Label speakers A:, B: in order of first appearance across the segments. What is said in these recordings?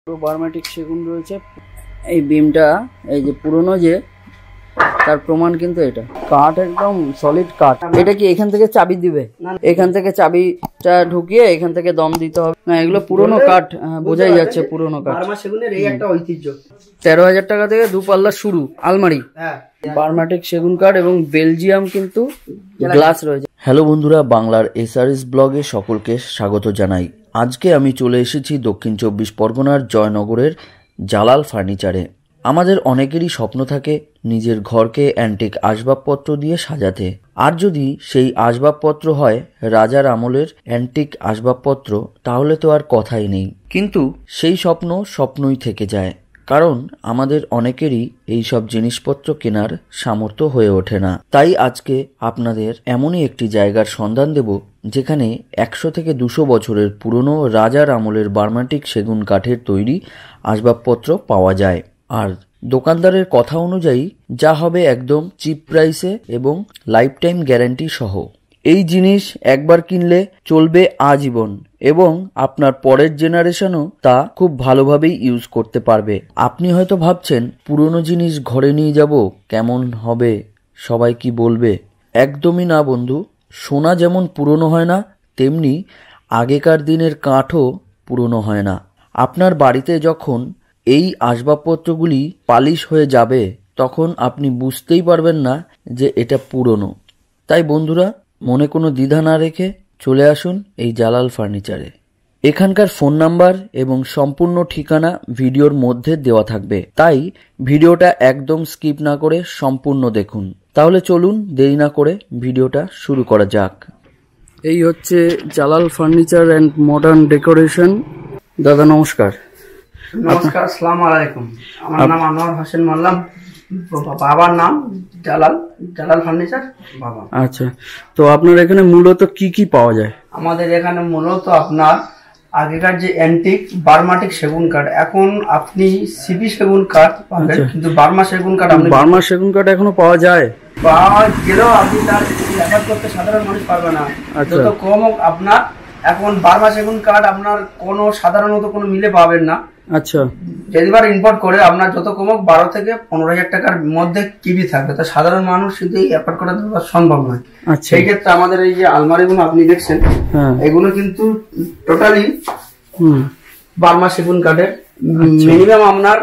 A: পুরো বার্মাটিক সেগুন রয়েছে। এই বিমটা এই যে পুরনো যে তার প্রমাণ কিন্তু এটা কাঠ একদম সলিড কাঠ। এটা কি এখান থেকে চাবি দিবে? এখান থেকে চাবিটা ঢুকিয়ে এখান থেকে দম দিতে হবে না। এগুলো পুরনো কাঠ, বোঝাই যাচ্ছে পুরনো কাঠ।
B: বার্মা সেগুনের এই একটা ঐতিহ্য।
A: 13,000 টাকা থেকে 2 পাল্লা শুরু আলমারি। বার্মাটিক সেগুন কাঠ এবং বেলজিয়াম কিন্তু গ্লাস রয়েছে।
C: হ্যালো বন্ধুরা, বাংলার এসআরএস ব্লগে সকলকে স্বাগত জানাই। আজকে আমি চলে এসেছি দক্ষিণ 24 পরগনার জয়নগরের জালাল ফার্নিচারে। আমাদের অনেকেরই স্বপ্ন থাকে নিজের ঘরকে অ্যান্টিক আসবাবপত্র দিয়ে সাজাতে, আর যদি সেই আসবাবপত্র হয় রাজার আমলের অ্যান্টিক আসবাবপত্র, তাহলে তো আর কথাই নেই। কিন্তু সেই স্বপ্ন স্বপ্নই থেকে যায়, কারণ আমাদের অনেকেরই এই সব জিনিসপত্র কেনার সামর্থ্য হয়ে ওঠে না। তাই আজকে আপনাদের এমনই একটি জায়গার সন্ধান দেব যেখানে 100 থেকে 200 বছরের পুরনো রাজার আমলের বার্মাটিক সেগুন কাঠের তৈরি আসবাবপত্র পাওয়া যায়। আর দোকানদারের কথা অনুযায়ী যা হবে একদম চিপ প্রাইসে এবং লাইফ টাইম গ্যারান্টি সহ। এই জিনিস একবার কিনলে চলবে আজীবন এবং আপনার পরের জেনারেশনও তা খুব ভালোভাবেই ইউজ করতে পারবে। আপনি হয়তো ভাবছেন পুরনো জিনিস ঘরে নিয়ে যাব, কেমন হবে, সবাই কি বলবে? একদমই না বন্ধু। সোনা যেমন পুরনো হয় না, তেমনি আগেকার দিনের কাঠও পুরনো হয় না। আপনার বাড়িতে যখন এই আসবাবপত্রগুলি পালিশ হয়ে যাবে তখন আপনি বুঝতেই পারবেন না যে এটা পুরনো। তাই বন্ধুরা, মনে কোনো দ্বিধা না রেখে চলে আসুন এই জালাল ফার্নিচারে। এখানকার ফোন নাম্বার এবং সম্পূর্ণ ঠিকানা ভিডিওর মধ্যে দেওয়া থাকবে, তাই ভিডিওটা একদম স্কিপ না করে সম্পূর্ণ দেখুন। তাহলে চলুন দেরি না করে ভিডিওটা শুরু করা যাক।
A: এই হচ্ছে Jalal furniture and modern decoration. দাদা নমস্কার।
B: নমস্কার, আসসালামু আলাইকুম। আমার নাম আনোয়ার হোসেন মোল্লাম, বাবার নাম জালাল ফার্নিচার বাবা।
A: আচ্ছা, তো আপনার এখানে মূলত কি কি পাওয়া যায়?
B: আমাদের এখানে মূলত আপনার আগেকার যে অ্যান্টিক বার্মাটিক সেগুন কাঠ, এখন আপনি সিবি সেগুন কাঠ পাবেন, কিন্তু বার্মা সেগুন কাঠ
A: বার্মা সেগুন কাঠ এখনো পাওয়া যায়?
B: পাওয়া গেলেও আপনি তার ব্যবহার করতে সাধারণ মানুষ পারবে না। যত কম হোক আপনার এখন বার্মা সেগুন কাঠ আপনার কোনো সাধারণত কোনো মিলে পাবেন না।
A: আচ্ছা,
B: যেবার ইম্পোর্ট করে আপনার যত কম হোক 12 থেকে 15,000 টাকার মধ্যে কিবি থাকবে, তো সাধারণ মানুষ শুধু অ্যাফোর্ড করা সম্ভব নয়। সেই ক্ষেত্রে আমাদের এই যে আলমারিগুলো আপনি দেখছেন, এগুলো কিন্তু টোটালি বার্মা সেগুন কাঠের, মিনিমাম আপনার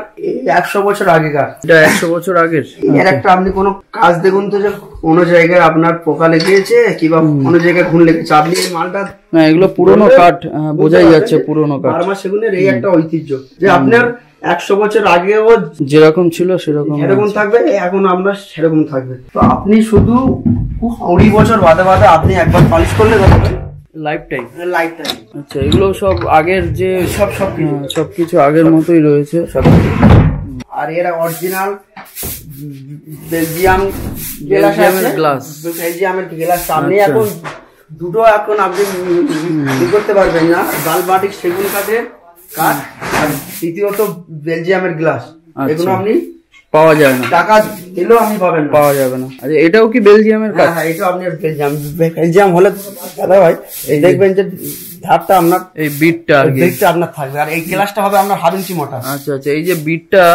B: 100 বছর আগেকার।
A: এটা 100 বছর আগের।
B: এর একটা আপনি কোনো কাজ দেখুন তো, যে কোনো জায়গায় আপনার পোকা লেগেছে কিংবা কোনো জায়গায় ঘুন লেগেছে, আপনি এই মালটা
A: না, এগুলো পুরনো কাঠ, বোঝাই যাচ্ছে পুরনো কাঠ।
B: বার্মা সেগুনের এই একটা ঐতিহ্য যে আপনার 100 বছর আগেও
A: যেরকম ছিল সেরকম
B: থাকবে, এখন আমরা সেরকম থাকবে। তো আপনি শুধু 20 বছর বাদে বাদে আপনি একবার পালিশ করলে
A: লাইফ টাইম। আচ্ছা, এগুলো সব আগের যে সবকিছু আগের মতোই রয়েছে সব।
B: আর এরা অরিজিনাল বেলজিয়ামের গ্লাস। আপনি এখন দুটো এখন আপনি করতে পারবেন না, বার্মাটিক সেগুন কাঠের কাঠ আর দ্বিতীয়ত বেলজিয়ামের গ্লাস, এগুলো আপনি
A: পাওয়া যায় না,
B: টাকা দিলেও আপনি পাবেন না, পাওয়া
A: যাবে না। আচ্ছা, এটাও কি বেলজিয়ামের কাঠ?
B: হ্যাঁ, এটাও আপনি বেলজিয়াম হলে দাদা ভাই এই দেখবেন যে ধারটা আপনার,
A: এই বিটটা
B: আপনার থাকবে, আর এই গ্লাসটা হবে আপনার 1/2 ইঞ্চি মোটা।
A: আচ্ছা আচ্ছা, এই যে বিটটা,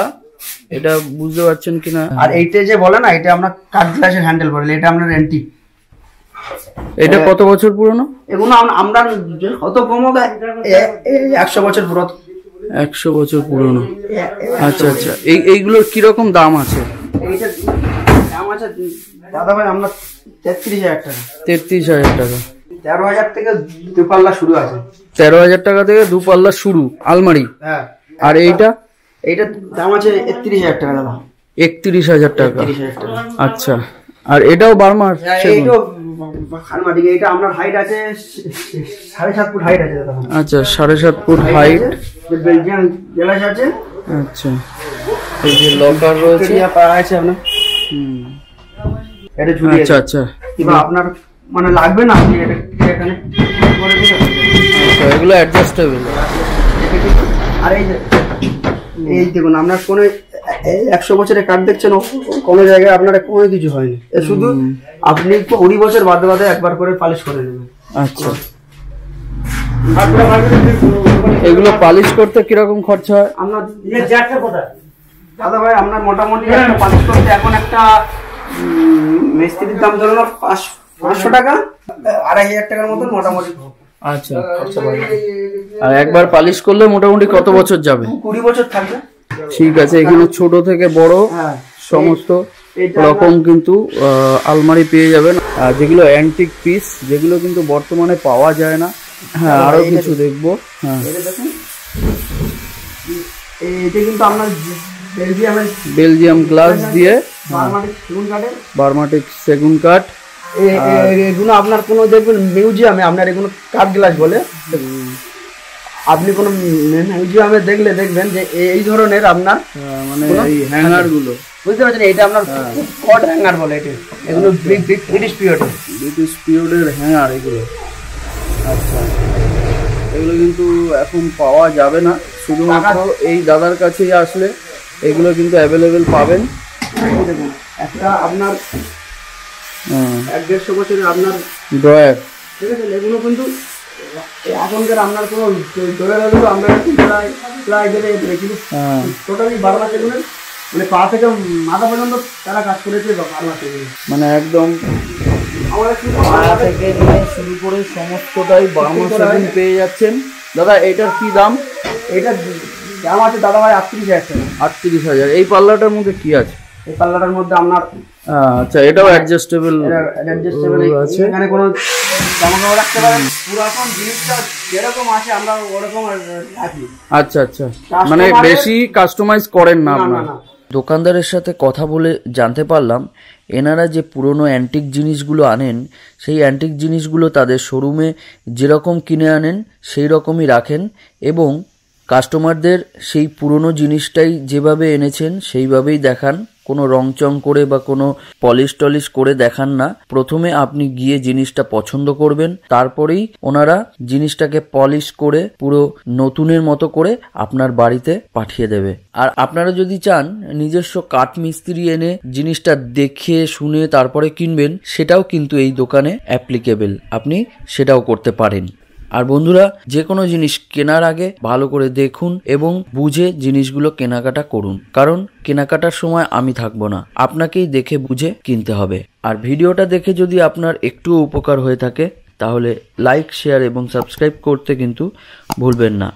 A: এটা বুঝতে পারছেন কিনা?
B: আর এইটা যে বলে না, এটা আমরা কাঠ গ্লাসের হ্যান্ডেল বলে, এটা আপনার অ্যান্টিক।
A: এটা কত বছর পুরনো?
B: এগুলো আমরা কত কম হবে 100 বছর পুরনো।
A: 100 বছর পুরনো। আচ্ছা আচ্ছা, এইগুলোর কিরকম দাম আছে?
B: এইটার দাম আছে দাদা ভাই আমরা 33,000 টাকা।
A: 33,000 টাকা।
B: 13,000 থেকে 2 পাল্লা শুরু আছে।
A: 13,000 টাকা থেকে 2 পাল্লা শুরু আলমারি।
B: হ্যাঁ।
A: আর
B: এইটার দাম আছে 31,000 টাকা দাদা।
A: 31,000 টাকা। আচ্ছা, আর এটাও বার্মার সেগুন?
B: আলমারি এটা আপনার হাইট আছে 7.5 ফুট হাইট আছে দাদা।
A: আচ্ছা, 7.5 ফুট হাইট।
B: বেলজিয়াম গ্লাস আছে।
A: আচ্ছা, এই যে লকার রয়েছে
B: আছে আপনার। এটা ঝুলিয়ে।
A: আচ্ছা আচ্ছা,
B: কিংবা আপনার মানে লাগবে না, আপনি এটা এখানে করে দিবেন।
A: আচ্ছা, এগুলো অ্যাডজাস্টেবল।
B: আর এই দেখুন আপনার কোনো 100 বছরের কাঠ দেখছেন, কোনো জায়গায় আপনার কোনো কিছু হয়নি, শুধু আপনি 20 বছর বাদে বাদে একবার করে পালিশ করে নেবেন।
A: আচ্ছা, এগুলো পালিশ করতে কিরকম খরচা হয়?
B: আপনার দাদা ভাই আপনার মোটামুটি একটা পালিশ করতে এখন একটা মিস্ত্রির দাম ধরুন 500 টাকা, 2500 টাকার মতন মোটামুটি।
A: আচ্ছা, আর একবার পালিশ করলে মোটামুটি কত বছর যাবে?
B: 20 বছর থাকবে।
A: ঠিক আছে, এখানে ছোট থেকে বড় সমস্ত রকম কিন্তু আলমারি পেয়ে যাবেন, আর যেগুলো অ্যান্টিক পিস, যেগুলো কিন্তু বর্তমানে পাওয়া যায় না। হ্যাঁ, আরো কিছু দেখবো। হ্যাঁ,
B: এটা কিন্তু আপনার
A: বেলজিয়াম গ্লাস দিয়ে বার্মাটিক সেগুন কাঠ।
B: এগুলো আপনার কোনো দেখবেন মিউজিয়ামে আপনার এগুলো কাঠ গ্লাস বলে, আপনি কোনো মিউজিয়ামে দেখলে দেখবেন যে এই ধরনের আপনার
A: মানে এই হ্যাঙ্গার গুলো,
B: বুঝতে পারছেন, এটা আপনার কট হ্যাঙ্গার বলে। এগুলো ব্রিটিশ
A: পিরিয়ডের হ্যাঙ্গার এগুলো। আচ্ছা, এগুলো কিন্তু এখন পাওয়া যাবে না, শুধুমাত্র এই দাদার কাছেই আসলে এগুলো কিন্তু অ্যাভেলেবেল পাবেন।
B: দেখুন, একটা আপনার 1-150 বছরের আপনার
A: ড্রয়ার,
B: ঠিক আছে। এগুলো কিন্তু এখনকার আপনার কোনো আমরা প্রায় টোটালি 12 মাস এগুলো, মানে পা থেকে মাথা পর্যন্ত তারা কাজ করেছে 12 মাস এগুলো,
A: মানে একদম পা থেকে নিয়ে শুরু করে সমস্তটাই বার্মা সেগুন পেয়ে যাচ্ছেন। দাদা এটার কি দাম?
B: এটা দাম আছে দাদা ভাই 38,000 টাকা।
A: 38,000। এই পাল্লাটার মধ্যে কি আছে?
B: এই পাল্লাটার মধ্যে আপনার
A: আচ্ছা, এটাও অ্যাডজাস্টেবল
B: আছে, এখানে কোনো জামা কাপড় রাখতে পারেন, পুরাতন জিনিসটা যেরকম আছে আমরা ওরকম রাখি।
A: আচ্ছা আচ্ছা, মানে বেশি কাস্টমাইজ করেন না আপনারা?
C: দোকানদারের সাথে কথা বলে জানতে পারলাম এনারা যে পুরনো অ্যান্টিক জিনিসগুলো আনেন, সেই অ্যান্টিক জিনিসগুলো তাদের শোরুমে যেরকম কিনে আনেন সেই রকমই রাখেন, এবং কাস্টমারদের সেই পুরনো জিনিসটাই যেভাবে এনেছেন সেইভাবেই দেখান। কোনো রংচং করে বা কোনো পলিশ টলিশ করে দেখান না। প্রথমে আপনি গিয়ে জিনিসটা পছন্দ করবেন, তারপরেই ওনারা জিনিসটাকে পলিশ করে পুরো নতুনের মতো করে আপনার বাড়িতে পাঠিয়ে দেবে। আর আপনারা যদি চান নিজস্ব কাঠ মিস্ত্রি এনে জিনিসটা দেখে শুনে তারপরে কিনবেন, সেটাও কিন্তু এই দোকানে অ্যাপ্লিকেবল, আপনি সেটাও করতে পারেন। আর বন্ধুরা, যে কোনো জিনিস কেনার আগে ভালো করে দেখুন এবং বুঝে জিনিসগুলো কেনাকাটা করুন, কারণ কেনাকাটার সময় আমি থাকবো না, আপনাকেই দেখে বুঝে কিনতে হবে। আর ভিডিওটা দেখে যদি আপনার একটুও উপকার হয়ে থাকে তাহলে লাইক, শেয়ার এবং সাবস্ক্রাইব করতে কিন্তু ভুলবেন না।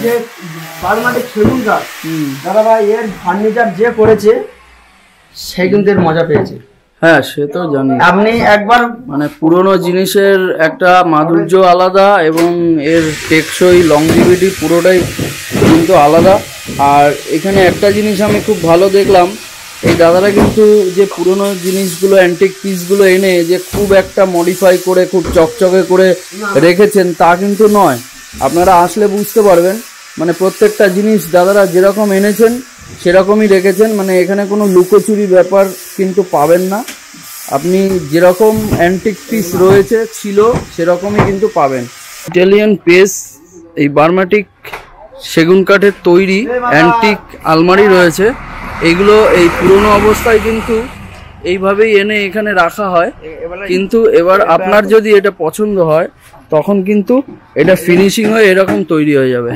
B: যে বার্মাটিক সেগুন কাঠ দাদা ভাই, এর ফার্নিচার যে করেছে সে কিন্তু এর মজা পেয়েছে।
A: হ্যাঁ, সে তো জানি।
B: আপনি একবার
A: মানে পুরনো জিনিসের একটা মাধুর্য আলাদা এবং এর টেকসই লংজিভিটি পুরোটাই কিন্তু আলাদা। আর এখানে একটা জিনিস আমি খুব ভালো দেখলাম, এই দাদারা কিন্তু যে পুরনো জিনিসগুলো অ্যান্টিক পিসগুলো এনে যে খুব একটা মডিফাই করে খুব চকচকে করে রেখেছেন তা কিন্তু নয়। আপনারা আসলে বুঝতে পারবেন, মানে প্রত্যেকটা জিনিস দাদারা যেরকম এনেছেন সেরকমই রেখেছেন, মানে এখানে কোনো লুকোচুরি ব্যাপার কিন্তু পাবেন না। আপনি যেরকম অ্যান্টিক পিস রয়েছে ছিল সেরকমই কিন্তু পাবেন। ইটালিয়ান পেস, এই বার্মাটিক সেগুন কাঠের তৈরি অ্যান্টিক আলমারি রয়েছে, এইগুলো এই পুরনো অবস্থায় কিন্তু এইভাবেই এনে এখানে রাখা হয়। কিন্তু এবার আপনার যদি এটা পছন্দ হয় তখন কিন্তু এটা ফিনিশিং হয়ে এরকম তৈরি হয়ে যাবে।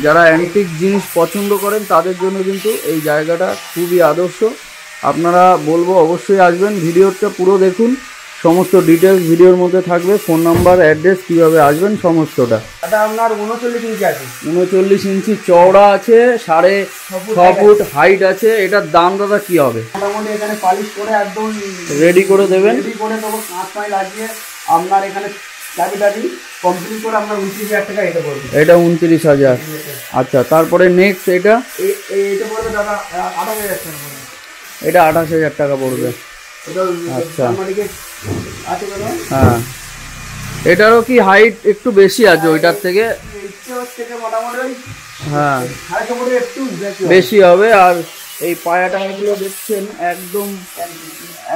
A: যারা অ্যান্টিক জিনিস পছন্দ করেন তাদের জন্য কিন্তু এই জায়গাটা খুবই আদর্শ। আপনারা বলবো অবশ্যই আসবেন, ভিডিওটা পুরো দেখুন, সমস্ত ডিটেলস ভিডিওর মধ্যে থাকবে, ফোন নাম্বার, অ্যাড্রেস, কিভাবে আসবেন সমস্তটা।
B: এটা আপনার 39 ইঞ্চি আছে,
A: 39 ইঞ্চি চওড়া আছে, 6.5 ফুট হাইট আছে। এটার দাম দাদা কি হবে?
B: মোটামুটি এখানে পালিশ করে একদম
A: রেডি করে দেবেন,
B: রেডি করে দেবো, কাঁচ পাই লাগিয়ে আপনার এখানে চাবিটাবি কমপ্লিট করে আপনার 29,000 টাকা এটা পড়বে।
A: এটা 29,000। আচ্ছা, তারপরে নেক্সট এটা
B: এটা পড়বে দাদা 28,000 টাকা পড়বে।
A: এটা 28,000 টাকা পড়বে। আচ্ছা, হ্যাঁ, এটারও কি হাইট একটু বেশি আছে ওইটার থেকে? হ্যাঁ, বেশি হবে। আর এই পায়াটা এগুলো দেখছেন একদম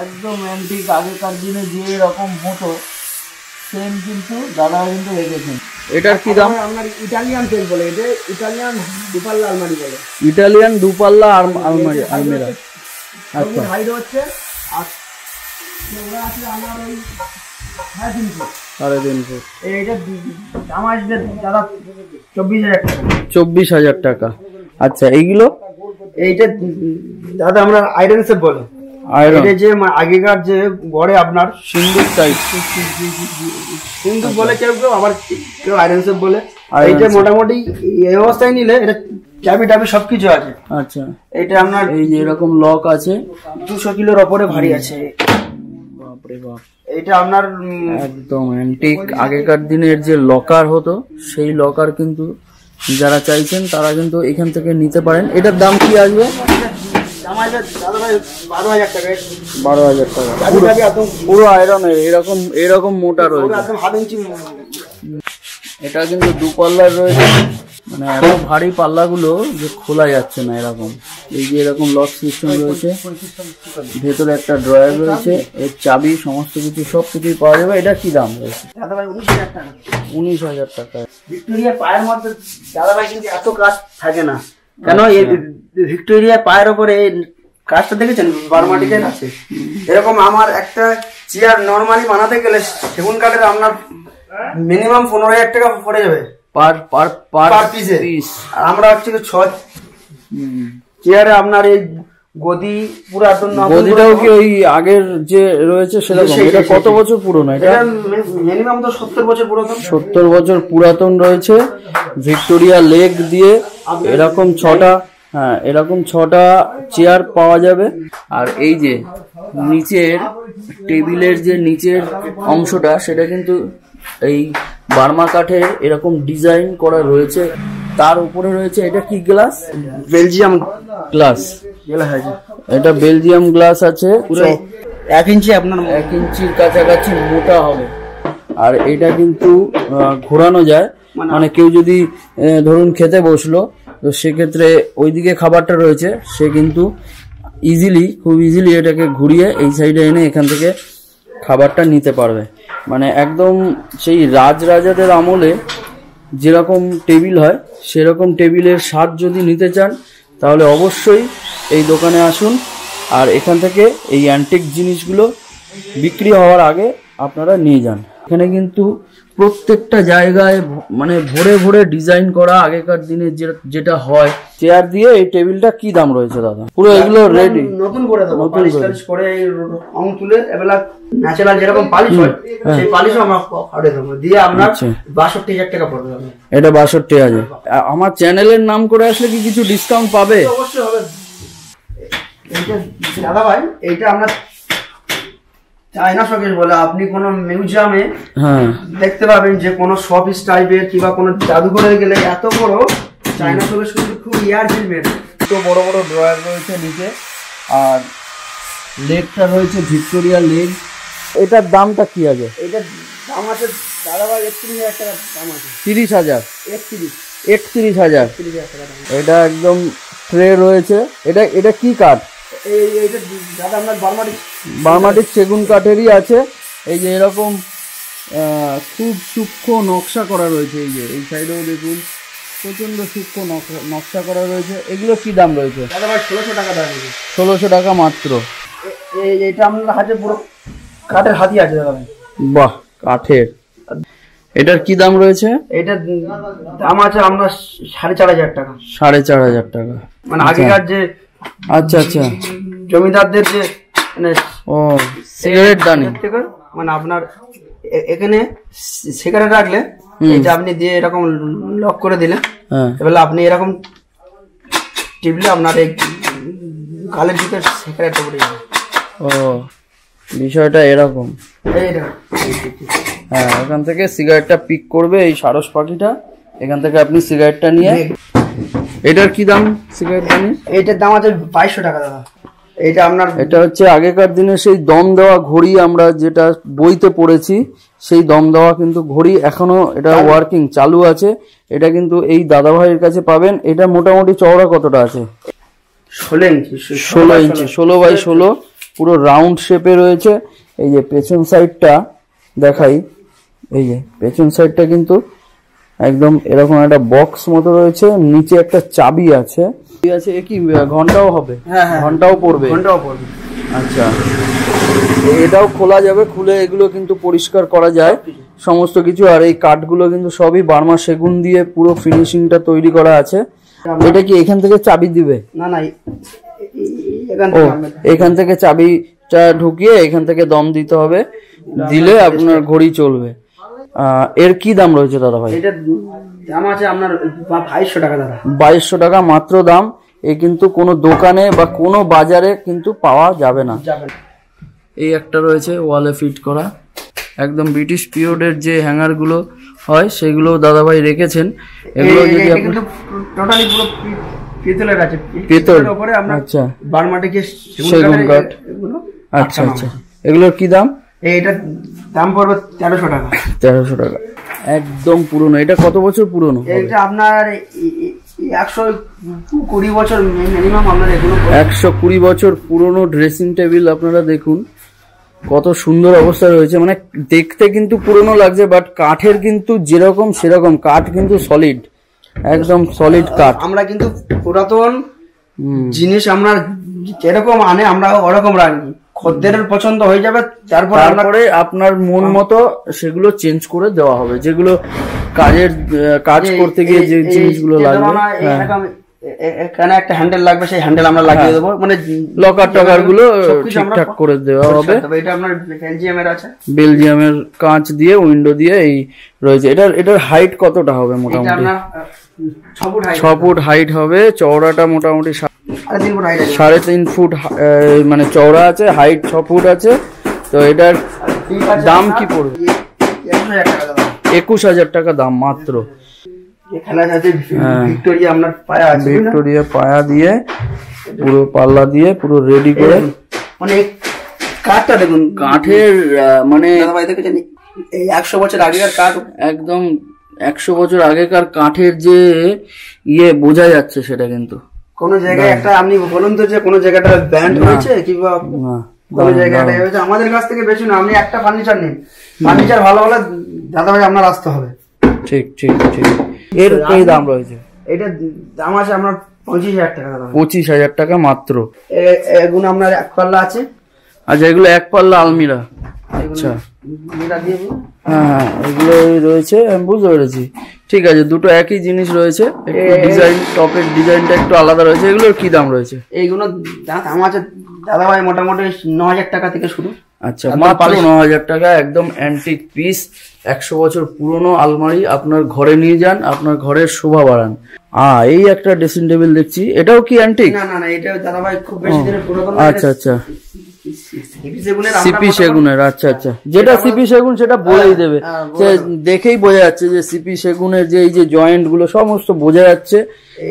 A: একদম অ্যান্টিক, আগেকার দিনে যে রকম হতো সেম কিন্তু দাদা কিন্তু রেখেছেন। এটার কি দাম?
B: আপনার ইটালিয়ান পেজ বলে, এটা ইটালিয়ান দুপাল্লা আলমারি বলে।
A: ইটালিয়ান দুপাল্লা আলমারি, আলমিরা।
B: আচ্ছা হাইট হচ্ছে আর ওরা আছে আমার ওই
A: 3.5 ফুট।
B: এইটা দাম আসবে দাদা
A: 24,000 টাকা। আচ্ছা এইগুলো?
B: এইটা দাদা আমরা আয়রন সেট বলে। এটা যে আগেকার যে গড়ে আপনার
A: সিন্দুক টাইপ,
B: সিন্দুক বলে কেউ কেউ, আবার কেউ আয়রন সেট বলে। এইটা মোটামুটি এই অবস্থায় নিলে এটা চাবি টাবি সবকিছু আছে।
A: আচ্ছা
B: এটা আপনার
A: এই যে এরকম লক আছে,
B: 200 কিলোর ওপরে ভারী আছে।
A: বাপরে বাপ,
B: এটা আপনার
A: একদম অ্যান্টিক আগেকার দিনের যে লকার হতো সেই লকার কিন্তু যারা চাইছেন তারা কিন্তু এখান থেকে নিতে পারেন। এটার দাম কি আসবে?
B: দাম আসবে দাদা ভাই 12,000 টাকা।
A: 12,000 টাকা পুরো আয়রনের, এরকম মোটা রয়েছে,
B: একদম 1/2 ইঞ্চি।
A: এটা কিন্তু 2 পাল্লার রয়েছে, মানে এত ভারী পাল্লাগুলো যে খোলা যাচ্ছে না। এরকম এই যে এরকম লক সিস্টেম রয়েছে, ভেতরে একটা ড্রয়ার রয়েছে, এর চাবি সমস্ত কিছু সব কিছুই পাওয়া যাবে। এটা কি দাম রয়েছে?
B: দাদা ভাই 19,000 টাকা।
A: 19,000 টাকা।
B: ভিক্টোরিয়া পায়ের মধ্যে দাদা ভাই কিন্তু এত কাজ থাকে না কেন, এই ভিক্টোরিয়া পায়ের উপরে কাজটা দেখেছেন বারমাটিকের আছে। এরকম আমার একটা চেয়ার নরমালি বানাতে গেলে সেগুন কাঠের আপনার মিনিমাম 15,000 টাকা পড়ে যাবে পার পিসে। আর আমরা হচ্ছে 6 চেয়ারে আপনার এই গদি পুরাতন,
A: গদিটাও কি ওই আগের যে রয়েছে সেরকম? এটা কত বছর পুরনো? এটা
B: মিনিমাম তো 70 বছর পুরাতন।
A: 70 বছর পুরাতন রয়েছে, ভিক্টোরিয়া লেগ দিয়ে এরকম 6টা, হ্যাঁ এরকম 6টা চেয়ার পাওয়া যাবে। আর এই যে নিচের টেবিলের যে নিচের অংশটা সেটা কিন্তু এই বার্মা কাঠের এরকম ডিজাইন করা রয়েছে। তার উপরে রয়েছে এটা কি গ্লাস?
B: Belgium
A: glass. এটা বেলজিয়াম গ্লাস আছে, পুরো
B: 1 ইঞ্চি, আপনার
A: 1 ইঞ্চির কাছাকাছি মোটা হবে। আর এটা কিন্তু ঘোরানো যায়, মানে কেউ যদি ধরুন খেতে বসলো তো সেক্ষেত্রে ওইদিকে খাবারটা রয়েছে, সে কিন্তু খুব ইজিলি এটাকে ঘুরিয়ে এই সাইডে এনে এখান থেকে খাবারটা নিতে পারবে। মানে একদম সেই রাজরাজাদের আমলে যেরকম টেবিল হয় সেরকম টেবিলের স্বাদ যদি নিতে চান তাহলে অবশ্যই এই দোকানে আসুন। আর এখান থেকে এই অ্যান্টিক জিনিসগুলো বিক্রি হওয়ার আগে আপনারা নিয়ে যান। এখানে কিন্তু প্রত্যেকটা জায়গায় মানে ভরে ভরে ডিজাইন করা আগেকার দিনে যেটা হয়। চেয়ার দিয়ে এই টেবিলটা কি দাম রয়েছে দাদা? পুরো এগুলো রেডি,
B: নতুন করে দেবো, পলিশ করে রং তুলে এবেলা ন্যাচারাল যেরকম পলিশ হয় সেই পলিশও আমরা করে দেবো, দিয়ে আপনার 62,000 টাকা পড়বে।
A: এটা 62,000। আমার চ্যানেলের নাম করে আসলে কি কিছু ডিসকাউন্ট পাবে?
B: অবশ্যই হবে। এইটা দাদা ভাই এইটা আমরা চায়না শোকেস বলে, আপনি কোনো মিউজিয়ামে দেখতে পাবেন যে কোনো শপিস টাইপের কিংবা কোনো জাদুঘরে গেলে এত বড় চায়না শোকেস কিন্তু খুব ইয়ার ফিল্মের।
A: তো বড় বড় ড্রয়ার রয়েছে নিচে, আর লেগটা রয়েছে ভিক্টোরিয়া লেগ। এটার দামটা কি আছে?
B: এটার দাম আছে দাদা ভাই 31,000 টাকা দাম আছে।
A: 30,000?
B: 31,000
A: টাকা। এটা একদম ট্রে রয়েছে। এটা কি কাঠ?
B: এইটা দাদা আপনার
A: বার্মাটিক সেগুন কাঠেরই আছে। এই যে এরকম খুব সূক্ষ্ম নকশা করা রয়েছে, এই যে এই সাইডেও দেখুন প্রচন্ড সূক্ষ্ম নকশা করা রয়েছে। এগুলো কি দাম রয়েছে?
B: দাদা ভাই 1600 টাকা দাম।
A: 1600 টাকা মাত্র।
B: এইটা আপনার হাতে পুরো কাঠের হাতি আছে দাদা ভাই।
A: বাহ, কাঠের। এটার কি দাম রয়েছে?
B: এটার দাম আছে আমরা 4,500 টাকা।
A: 4,500 টাকা।
B: মানে আগেকার যে
A: আচ্ছা
B: জমিদারদের যে মানে
A: সিগারেট দানি,
B: মানে আপনার এখানে সিগারেট রাখলে এটা আপনি দিয়ে এরকম লক করে দিলে এবার আপনি এরকম টিপলে আপনার এই গালের ভিতরে সিগারেটটা পড়ে যাবে।
A: বিষয়টা এরকম। হ্যাঁ, এখান থেকে সিগারেটটা পিক করবে এই সারস পাখিটা, এখান থেকে আপনি সিগারেটটা নিয়ে। এটার কি দাম সিগারেট দানি?
B: এইটার দাম আছে 2200 টাকা দাদা।
A: এটা হচ্ছে আগেকার দিনে সেই দম দেওয়া ঘড়ি, আমরা যেটা বইতে পড়েছি সেই দম দেওয়া কিন্তু ঘড়ি এখনো এটা ওয়ার্কিং চালু আছে। এটা কিন্তু এই দাদা ভাইয়ের কাছে পাবেন। এটা মোটামুটি চওড়া কতটা আছে?
B: 16 ইঞ্চি।
A: 16 বাই 16 পুরো রাউন্ড শেপে রয়েছে। এই যে পেছন সাইডটা দেখাই, এই যে পেছন সাইডটা কিন্তু একদম এরকম একটা বক্স মতো রয়েছে, নিচে একটা চাবি আছে। কি ঘন্টাও হবে?
B: হ্যাঁ,
A: ঘন্টাও পড়বে। আচ্ছা, এটাও খোলা যাবে, খুলে এগুলো কিন্তু পরিষ্কার করা যায় সমস্ত কিছু। আর এই কাঠগুলো কিন্তু সবই বার্মা সেগুন দিয়ে পুরো ফিনিশিংটা তৈরি করা আছে। এটা কি এখান থেকে চাবি দিবে?
B: না,
A: এখান থেকে চাবিটা ঢুকিয়ে এখান থেকে দম দিতে হবে, দিলে আপনার ঘড়ি চলবে। এর কি দাম রয়েছে দাদা ভাই?
B: এটার দাম আছে আপনার 2200 টাকা দাদা।
A: 2200 টাকা মাত্র দাম। এ কিন্তু কোনো দোকানে বা কোনো বাজারে কিন্তু পাওয়া যাবে না। এই একটা রয়েছে ওয়ালে ফিট করা, একদম ব্রিটিশ পিরিয়ডের যে হ্যাঙ্গার গুলো হয় সেগুলো দাদা ভাই রেখেছেন। এগুলো যদি
B: কিন্তু টোটালি পুরো পিতলের আছে,
A: পিতলের
B: উপরে আমরা
A: আচ্ছা
B: বার্মাটিকের
A: সেগুন কাঠ। আচ্ছা আচ্ছা, এগুলোর কি দাম?
B: এইটার দাম পড়বে 1300 টাকা।
A: 1300 টাকা, একদম পুরনো। এটা কত বছর পুরনো?
B: এটা আপনার 120 বছর মিনিমাম। আপনার এগুলো
A: 120 বছর পুরনো ড্রেসিং টেবিল। আপনারা দেখুন কত সুন্দর অবস্থায় রয়েছে, মানে দেখতে কিন্তু পুরনো লাগছে, বাট কাঠের কিন্তু যেরকম সেরকম কাঠ কিন্তু সলিড, একদম সলিড কাঠ।
B: আমরা কিন্তু পুরাতন জিনিস আমরা যেরকম আনে আমরা ওরকম রাখি, খদ্দেরের পছন্দ হয়ে যাবে, তারপরে আপনার
A: মন মতো সেগুলো চেঞ্জ করে দেওয়া হবে। যেগুলো কাজ করতে গিয়ে যে জিনিসগুলো লাগবে,
B: এখানে একটা হ্যান্ডেল লাগবে, সেই হ্যান্ডেল আমরা লাগিয়ে দেবো, মানে
A: লকার টকার গুলো ঠিকঠাক করে দেওয়া হবে।
B: এটা আপনার বেলজিয়ামের আছে,
A: বেলজিয়ামের কাঁচ দিয়ে উইন্ডো দিয়ে এই রয়েছে। এটার হাইট কতটা হবে? মোটামুটি 6 ফুট হাইট হবে। চওড়াটা মোটামুটি 3.5 ফুট মানে চওড়া আছে, হাইট 6 ফুট আছে। তো এটার দাম কি পড়বে? 21,000 টাকা দাম মাত্র।
B: এখানে আছে ভিক্টোরিয়া, আপনার পায়া আছে,
A: ভিক্টোরিয়া পায়া দিয়ে পুরো পাল্লা দিয়ে পুরো রেডি করে।
B: মানে কাঠটা দেখুন, কাঠের মানে এই 100 বছর আগেকার কাঠ,
A: একদম 100 বছর আগেকার কাঠের যে বোঝা যাচ্ছে সেটা কিন্তু
B: কোন জায়গায় একটা। আপনি বলুন তো যে কোন জায়গাটা ব্যান্ড হয়েছে কিংবা কোন জায়গাটা হয়েছে? আমাদের কাছ থেকে বেশি না, আপনি একটা ফার্নিচার নিন, ফার্নিচার ভালো হলে দাদা ভাই আপনার আসতে হবে।
A: ঠিক ঠিক ঠিক। এর কি দাম রয়েছে?
B: এটা দাম আছে আপনার 25,000 টাকা।
A: 25,000 টাকা মাত্র।
B: এগুলো আপনার এক পাল্লা আছে।
A: আচ্ছা, এগুলো এক পাল্লা আলমিরা। আচ্ছা, হ্যাঁ এগুলো রয়েছে, আমি বুঝতে পেরেছি। ঠিক আছে, দুটো একই জিনিস রয়েছে, ডিজাইন টপের ডিজাইনটা একটু আলাদা রয়েছে। এগুলোর কি দাম রয়েছে?
B: এইগুলো দাম আছে দাদা ভাই মোটামুটি 9,000 টাকা থেকে শুরু।
A: আচ্ছা, মাত্র 9,000 টাকা। একদম অ্যান্টিক পিস, 100 বছর পুরনো আলমারি। আপনার ঘরে নিয়ে যান, আপনার ঘরের শোভা বাড়ান। এই একটা ড্রেসিং টেবিল দেখছি, এটাও কি অ্যান্টিক?
B: না না না, এটা দাদা ভাই খুব বেশি দিনের পুরাতন।
A: আচ্ছা আচ্ছা, সিপি সেগুনের। আচ্ছা আচ্ছা, যেটা সিপি সেগুন সেটা বলেই দেবে, দেখেই বোঝা যাচ্ছে যে সিপি সেগুনের যে এই যে জয়েন্ট গুলো সমস্ত বোঝা যাচ্ছে।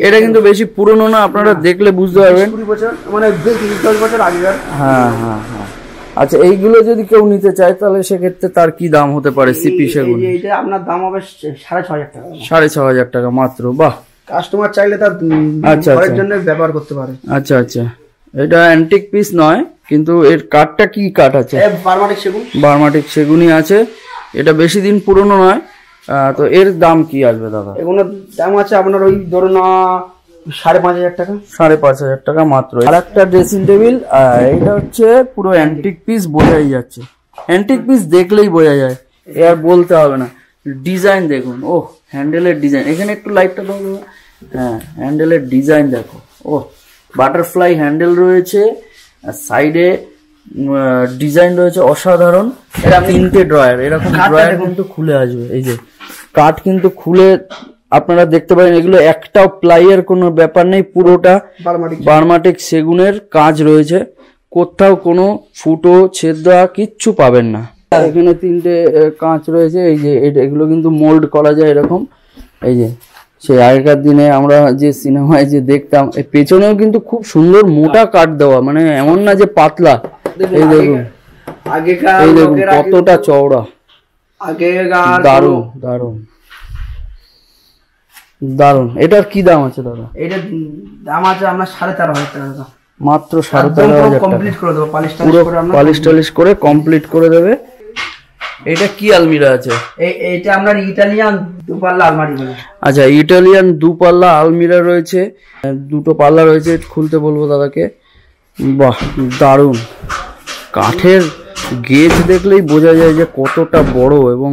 A: এটা কিন্তু বেশি পুরনো না, আপনারা দেখলে বুঝতে পারবেন।
B: 20 বছর মানে 10 বছর আগেকার।
A: হ্যাঁ হ্যাঁ হ্যাঁ। আচ্ছা, এইগুলো যদি কেউ নিতে চায় তাহলে সেক্ষেত্রে তার কি দাম হতে পারে? সিপি সেগুন
B: এইটা আপনার দাম হবে 6,500 টাকা।
A: 6,500 টাকা মাত্র। বাহ,
B: কাস্টমার চাইলে তার ঘরের জন্য ব্যবহার করতে পারে।
A: আচ্ছা আচ্ছা, এটা অ্যান্টিক পিস নয়, কিন্তু এর কাঠটা কি কাঠ আছে?
B: বার্মাটিক সেগুন।
A: বার্মাটিক সেগুনই আছে। এটা বেশি দিন পুরনো নয়। তো এর দাম কি আসবে দাদা?
B: এগুলোর দাম আছে আপনার ওই ধরুন 5,500 টাকা।
A: 5,500 টাকা মাত্র। আর একটা ড্রেসিং টেবিল, এটা হচ্ছে পুরো অ্যান্টিক পিস, বোঝাই যাচ্ছে। অ্যান্টিক পিস দেখলেই বোঝা যায়, এ আর বলতে হবে না। ডিজাইন দেখুন, ও হ্যান্ডেলের ডিজাইন। এখানে একটু লাইটটা দাও। হ্যাঁ, হ্যান্ডেলের ডিজাইন দেখো। ও বাটারফ্লাই হ্যান্ডেল রয়েছে, সাইডে ডিজাইন রয়েছে অসাধারণ। এটা 3টে ড্রয়ার, এরকম ড্রয়ার কিন্তু খুলে আসবে। এই যে কাঠ কিন্তু খুলে আপনারা দেখতে পারেন। এগুলো একটাও প্লাইয়ের কোনো ব্যাপার নেই, পুরোটা বার্মাটিক সেগুনের কাজ রয়েছে। কোথাও কোনো ফুটো ছেদ দেওয়া কিচ্ছু পাবেন না। এখানে 3টে কাঁচ রয়েছে। এই যে এগুলো কিন্তু মোল্ড করা যায় এরকম। এই যে সেই আগেকার দিনে আমরা যে সিনেমায় যে দেখতাম, এই পেছনেও কিন্তু খুব সুন্দর মোটা কাঠ দেওয়া, মানে এমন না যে পাতলা। এই দেখুন, এই দেখুন কতটা চওড়া। দারুণ দারুণ দারুণ। এটার কি দাম আছে দাদা?
B: এটার দাম আছে আপনার 13,500 টাকা
A: মাত্র। 13,500
B: কমপ্লিট করে দেবো,
A: পালিশ টালিশ করে কমপ্লিট করে দেবে। এটা কি আলমিরা আছে?
B: এইটা আপনার ইটালিয়ান দুপাল্লা আলমারি বলে।
A: আচ্ছা, ইটালিয়ান দুপাল্লা আলমিরা রয়েছে, দুটো পাল্লা রয়েছে, খুলতে বলবো দাদাকে। বাহ, দারুণ। কাঠের গেজ দেখলেই বোঝা যায় যে কতটা বড় এবং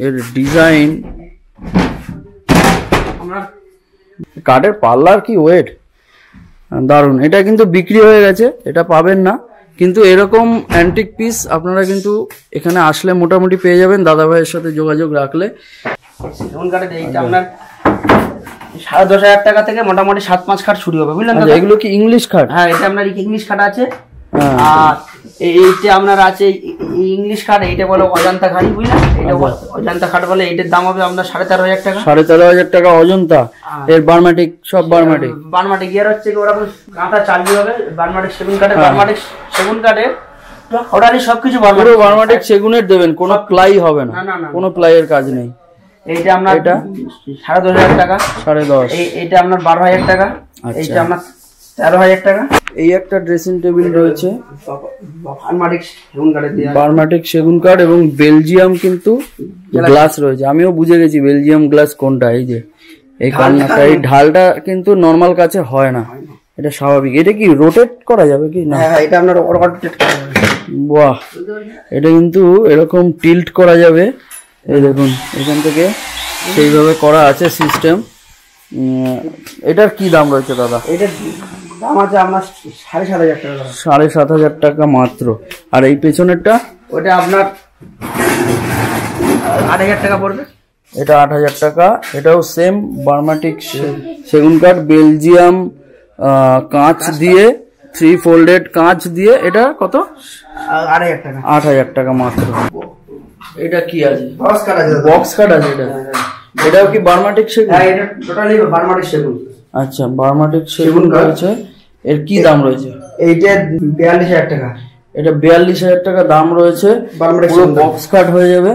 A: এর ডিজাইন। কাঠের পাল্লার কি ওয়েট, দারুণ। এটা কিন্তু বিক্রি হয়ে গেছে, এটা পাবেন না, কিন্তু এরকম অ্যান্টিক পিস আপনারা কিন্তু এখানে আসলে মোটামুটি পেয়ে যাবেন, দাদা ভাইয়ের সাথে যোগাযোগ রাখলে।
B: সেগুন কাঠের এইটা আপনার 10,500 টাকা থেকে মোটামুটি 7-5 খাট শুরু হবে, বুঝলেন?
A: এগুলো কি ইংলিশ খাট?
B: হ্যাঁ, এটা আপনার ইংলিশ খাট আছে। আর এইটা আপনার আছে ইংলিশ খাট, এইটা বলে অজন্তা খাট, বুঝলেন? এটা অজন্তা খাট বলে। এইটার দাম হবে আপনার 13,500 টাকা।
A: 13,500 টাকা অজন্তা। এর বার্মাটিক, সব বার্মাটিক।
B: বার্মাটিক ইয়ার হচ্ছে কি ওরকম কাঁথা চালু হবে। বার্মাটিক সেগুন কাঠের, বার্মাটিক সেগুন কাঠের ওটারই সবকিছু
A: বার্মাটিক সেগুনের দেবেন, কোনো প্লাই হবে না, কোনো প্লাইয়ের কাজ নেই।
B: এইটা আপনার 10,500 টাকা।
A: 10,500।
B: এইটা আপনার 12,000 টাকা। এইটা আপনার 13,000 টাকা।
A: এই একটা ড্রেসিং টেবিল রয়েছে
B: বার্মাটিক
A: সেগুন কাঠ এবং বেলজিয়াম কিন্তু গ্লাস রয়েছে। আমিও বুঝে গেছি বেলজিয়াম গ্লাস কোনটা। এই যে এই কর্নারটা, এই ঢালটা কিন্তু নরমাল কাছে হয় না, এটা স্বাভাবিক। এটা কি রোটেট করা যাবে কি না?
B: হ্যাঁ, এটা আপনার রোটেট করা যাবে।
A: বাহ, এটা কিন্তু এরকম টিল্ট করা যাবে। এই দেখুন, এখান থেকে সেইভাবে করা আছে সিস্টেম। এটার কি দাম রয়েছে দাদা?
B: এটার দাম আছে আপনার 7,500 টাকা।
A: 7,500 টাকা মাত্র। আর এই পেছনেরটা?
B: ওটা আপনার 8,000 টাকা পড়বে।
A: এটা 8,000 টাকা। এটাও সেম বার্মাটিক সেগুন কাঠ, বেলজিয়াম কাঁচ দিয়ে, 3 ফোল্ডেড কাঁচ দিয়ে। এটা কত?
B: 8,000 টাকা।
A: 8,000 টাকা মাত্র। এটা কি আছে?
B: বক্স কাঠ আছে।
A: বক্স কাঠ আছে এটা। এটাও কি বার্মাটিক সেগুন?
B: হ্যাঁ, এটা টোটালি বার্মাটিক সেগুন।
A: আচ্ছা, বার্মাটিক সেগুন রয়েছে। এর কি দাম রয়েছে?
B: এইটা 42,000 টাকা।
A: এটা 42,000 টাকা দাম রয়েছে। পুরো বক্স কাট হয়ে যাবে।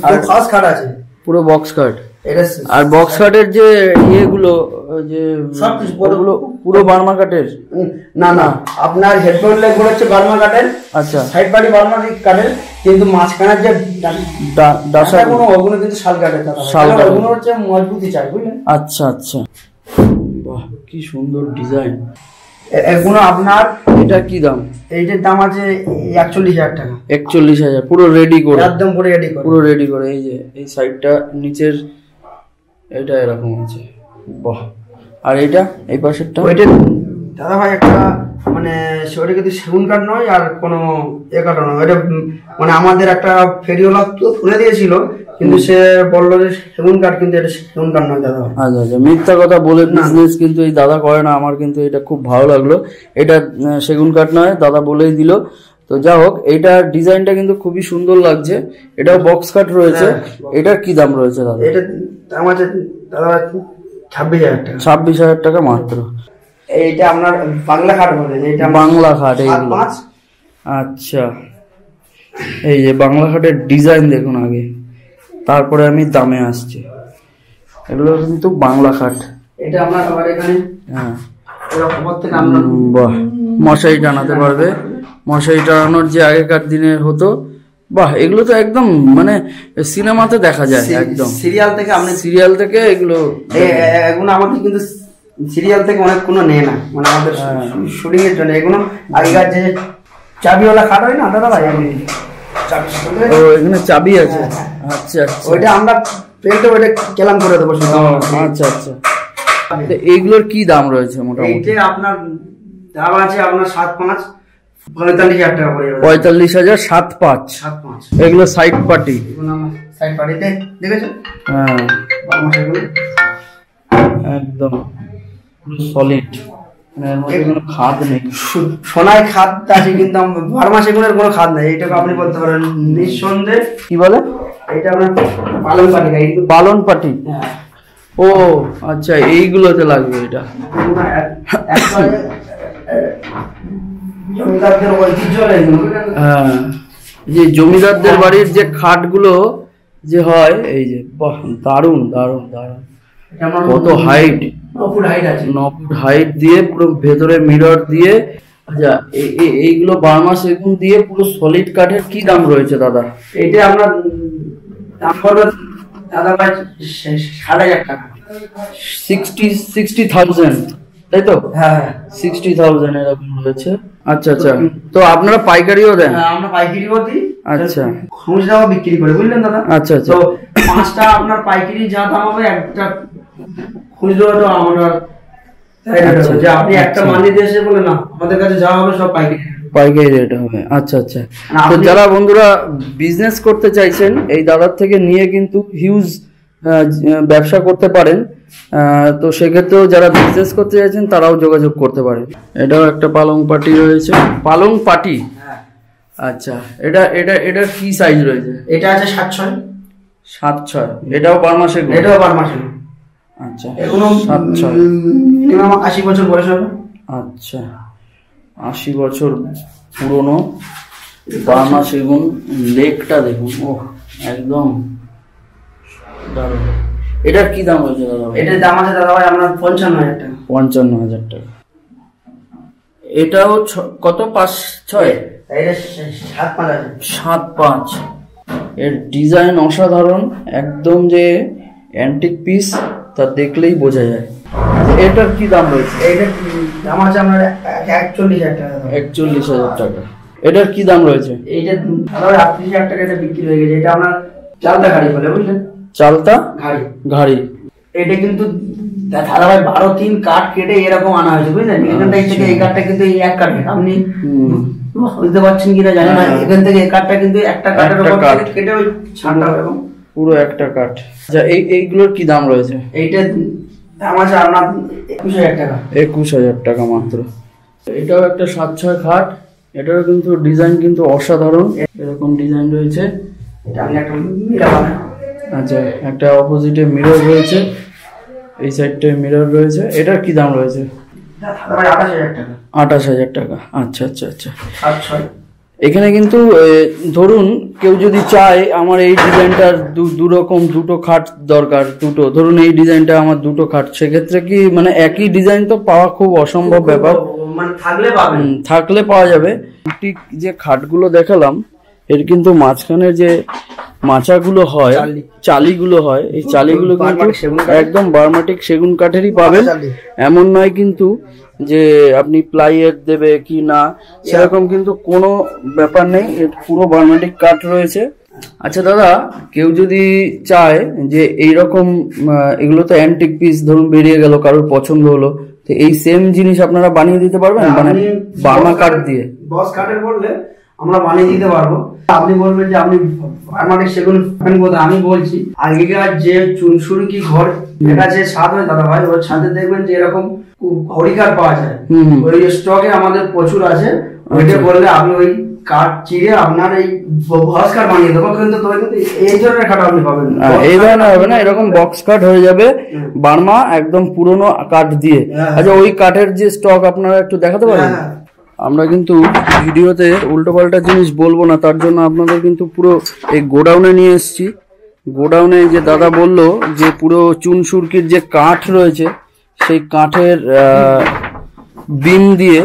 B: আর ফার্স্ট কাট আছে,
A: পুরো বক্স কাট।
B: এটা
A: আর বক্স কাটের যে ইয়েগুলো, যে সবগুলো পুরো বার্মা কাটের?
B: না না, আপনার হেডফোন লেগগুলো হচ্ছে বার্মা কাটের।
A: আচ্ছা,
B: সাইড পার্টি বার্মা কাটের, কিন্তু মাঝখানের যে ডাসাগুলো ওগুলো কিন্তু শাল কাটের। শাল কাট ওগুলো হচ্ছে মজবুতি চাই, বুঝলেন?
A: আচ্ছা আচ্ছা, বাহ, কি সুন্দর ডিজাইন।
B: এগুলো আপনার,
A: এটা কি দাম?
B: এইটার দাম আছে 41,000 টাকা।
A: 41,000 পুরো রেডি করে?
B: একদম পুরো রেডি করে,
A: পুরো রেডি করে। এই যে এই সাইডটা নিচের এটা এরকম আছে। বাহ। আর এইটা এই পাশেরটা?
B: ওইটা দাদা ভাই একটা মানে ওটা কিন্তু সেগুন কাঠ নয় আর কোনো এ কাঠ নয়। ওইটা মানে আমাদের একটা ফেরিওয়ালা তো তুলে দিয়েছিল, কিন্তু সে বললো যে সেগুন কাঠ, কিন্তু এটা সেগুন কাঠ নয় দাদা।
A: আচ্ছা আচ্ছা, মিথ্যা কথা বলে বিজনেস কিন্তু এই দাদা করে না। আমার কিন্তু এটা খুব ভালো লাগলো। এটা সেগুন কাঠ নয়, দাদা বলেই দিল। তো যা হোক, এইটার ডিজাইনটা কিন্তু খুবই সুন্দর লাগছে। এটাও বক্স কাট রয়েছে। এটার কি দাম রয়েছে দাদা?
B: এটা দাম আছে দাদা 26,000 টাকা।
A: 26,000 টাকা মাত্র।
B: এইটা আপনার বাংলা খাট বলে। এইটা
A: বাংলা খাট এইগুলো? আচ্ছা, এই যে বাংলা খাটের ডিজাইন দেখুন আগে, তারপরে আমি দামে আসছি। এগুলো কিন্তু বাংলা খাট।
B: এটা আপনার আবার এখানে
A: হ্যাঁ,
B: বাহ,
A: মশারি টানাতে পারবে। মশারি টানানোর যে আগেকার দিনে হতো, বাহ, এগুলো তো একদম মানে সিনেমাতে দেখা যায়, একদম
B: সিরিয়াল থেকে। আপনি
A: সিরিয়াল থেকে এগুলো
B: আমাদের কিন্তু সিরিয়াল থেকে অনেক কোনো নেয় না, মানে আমাদের শুটিং এর জন্য। এগুলো আগেকার যে চাবিওয়ালা খাট হয় না দাদা ভাই,
A: ও এখানে চাবি আছে। আচ্ছা আচ্ছা,
B: ওইটা আমরা পেন্টে ওইটা কেলাম করে দেবো।
A: আচ্ছা আচ্ছা, এইগুলোর কি দাম রয়েছে মোটামুটি?
B: এইটা আপনার দাম আছে আপনার 7-5 45,000 টাকা পড়ে যাবে।
A: 45,000 7-5। এগুলো সাইড পার্টি?
B: সাইড পার্টিতে দেখেছো?
A: হ্যাঁ, একদম সলিড, কোনো খাদ নেই।
B: সোনায় খাদ আছে, কিন্তু বার্মা সেগুনের কোনো খাদ নেই। এইটাকে আপনি বলতে পারেন নিঃসন্দেহে।
A: কি বলে?
B: এটা আপনার পালন পাটি।
A: পালন পাটি? ও আচ্ছা, এইগুলোতে লাগবে এটা। হ্যাঁ, যে জমিদারদের বাড়ির যে খাটগুলো যে হয়, এই যে, বাহ, দারুণ দারুণ দারুণ। কত হাইট!
B: 9 ফুট হাইট আছে।
A: 9 ফুট হাইট দিয়ে পুরো ভেতরে মিরর দিয়ে, আচ্ছা, এইগুলো বার্মা সেগুন দিয়ে পুরো সলিড কাঠের কি দাম রয়েছে দাদা?
B: এটা আপনার দাম পড়বে দাদা ভাই 60,000 টাকা।
A: 60,000 তাই তো?
B: হ্যাঁ
A: 60,000 এরকম রয়েছে। আচ্ছা আচ্ছা, তো আপনারা পাইকারিও দেন?
B: হ্যাঁ আমরা পাইকারিও দিই।
A: আচ্ছা,
B: খুচরাও বিক্রি করে, বুঝলেন দাদা?
A: আচ্ছা আচ্ছা,
B: তো 5টা আপনার পাইকারি যা দাম হবে, একটা খুচরো আমরা যে আপনি একটা মানি দিয়ে এসে বলে না, আমাদের কাছে যা হবে সব পাইকারি
A: রেট হবে। আচ্ছা আচ্ছা, তো যারা বন্ধুরা বিজনেস করতে চাইছেন এই দাদার থেকে নিয়ে কিন্তু হিউজ ব্যবসা করতে পারেন। তো সেক্ষেত্রেও যারা বিজনেস করতে চাইছেন তারাও যোগাযোগ করতে পারেন। এটাও একটা পালং পাটি রয়েছে, পালং পাটি। আচ্ছা, এটা কি সাইজ রয়েছে?
B: এটা আছে 7/6।
A: 7/6, এটাও বার্মা সেগুন?
B: এটাও বার্মা সেগুন।
A: আচ্ছা,
B: এগুলো
A: 7/6,
B: মিনিমাম 80 বছর বয়স হবে।
A: আচ্ছা, 80 বছর পুরনো বার্মা সেগুন। লেকটা দেখুন, ও একদম দারুণ। এটার কি দাম হয়েছে দাদা?
B: এটার দাম আছে দাদা ভাই আপনার 55,000 টাকা।
A: 55,000 টাকা। এটাও কত? 5/6?
B: এটা 7/5।
A: 7/5। এর ডিজাইন অসাধারণ, একদম যে অ্যান্টিক পিস তা দেখলেই বোঝা যায়। এটার কি দাম রয়েছে?
B: এটার দাম আছে আপনার 41,000 টাকা।
A: 41,000 টাকা। এটার কি দাম রয়েছে?
B: এইটা দাদা 38,000 টাকা এটা বিক্রি হয়ে গেছে। এটা আপনার চালতা গাড়ি বলে, বুঝলেন?
A: চালতা ঘাড়ি।
B: এটা কিন্তু দাদা ভাই 12-3 কাঠ কেটে এরকম আনা হয়েছে, বুঝলেন? এখান থেকে এই কাঠটা কিন্তু এই এক কাঠ, আপনি বুঝতে পারছেন কিনা জানি না। এখান থেকে এই কাঠটা কিন্তু একটা কাঠের উপর কেটে ওই ছাঁটা এরকম
A: পুরো একটা কাঠ। আচ্ছা, এইগুলোর কি দাম রয়েছে?
B: এইটা দাম আছে আপনার 21,000 টাকা।
A: 21,000 টাকা মাত্র। এটাও একটা 7/6 খাট। এটারও কিন্তু ডিজাইন কিন্তু অসাধারণ, এরকম ডিজাইন রয়েছে।
B: এটা আমি একটা মিরর বানাই।
A: আচ্ছা, একটা অপোজিটে মিরর রয়েছে, এই সাইডটায় মিরর রয়েছে। এটার কি দাম রয়েছে?
B: 28,000 টাকা।
A: 28,000 টাকা। আচ্ছা আচ্ছা আচ্ছা।
B: 7/6।
A: এখানে কিন্তু ধরুন কেউ যদি চায় আমার এই ডিজাইনটার দুরকম দুটো খাট দরকার, দুটো, ধরুন এই ডিজাইনটা আমার দুটো খাট, সেক্ষেত্রে কি মানে একই ডিজাইন তো পাওয়া খুব অসম্ভব ব্যাপার?
B: মানে থাকলে পাবেন,
A: থাকলে পাওয়া যাবে। ঠিক যে খাটগুলো দেখালাম এর কিন্তু মাঝখানে যে মাচাগুলো হয়, চালিগুলো হয়, এই চালিগুলো কিন্তু একদম বার্মাটিক সেগুন কাঠেরই পাবেন। এমন নয় কিন্তু যে আপনি প্লাইয়ের দেবে কি না, সেরকম কিন্তু কোনো ব্যাপার নেই, পুরো বার্মাটিক কাঠ রয়েছে। আচ্ছা দাদা, কেউ যদি চায় যে এইরকম, এগুলো তো অ্যান্টিক পিস ধরুন বেরিয়ে গেল, কারোর পছন্দ হলো, তো এই সেম জিনিস আপনারা বানিয়ে দিতে পারবেন মানে বার্মা কাঠ দিয়ে?
B: বস কাঠের বললে আমরা বানিয়ে দিতে পারবো। আপনি বলবেন যে আপনি বার্মাটিক সেগুন কোথায়, আমি বলছি আগেকার যে চুনসুরি কি ঘর এটা যে ছাদ হয় দাদা ভাই, ওর ছাদে দেখবেন যে এরকম খড়িকাঠ পাওয়া যায়, ওই স্টকে আমাদের প্রচুর আছে। ওইটা বললে আমি ওই কাঠ চিড়ে আপনার এই বক্স কাঠ বানিয়ে দেবো, কিন্তু এই ধরনের কাঠ আপনি পাবেন না।
A: এই ধরনের হবে না, এরকম বক্স কাঠ হয়ে যাবে বার্মা, একদম পুরনো কাঠ দিয়ে। আচ্ছা, ওই কাঠের যে স্টক আপনারা একটু দেখাতে পারেন? আমরা কিন্তু ভিডিওতে উল্টো পাল্টা জিনিস বলবো না, তার জন্য আপনাদের কিন্তু পুরো এই গোডাউনে নিয়ে এসেছি। গোডাউনে যে দাদা বললো যে পুরো চুন সুরকির যে কাঠ রয়েছে সেই কাঠের বিম দিয়ে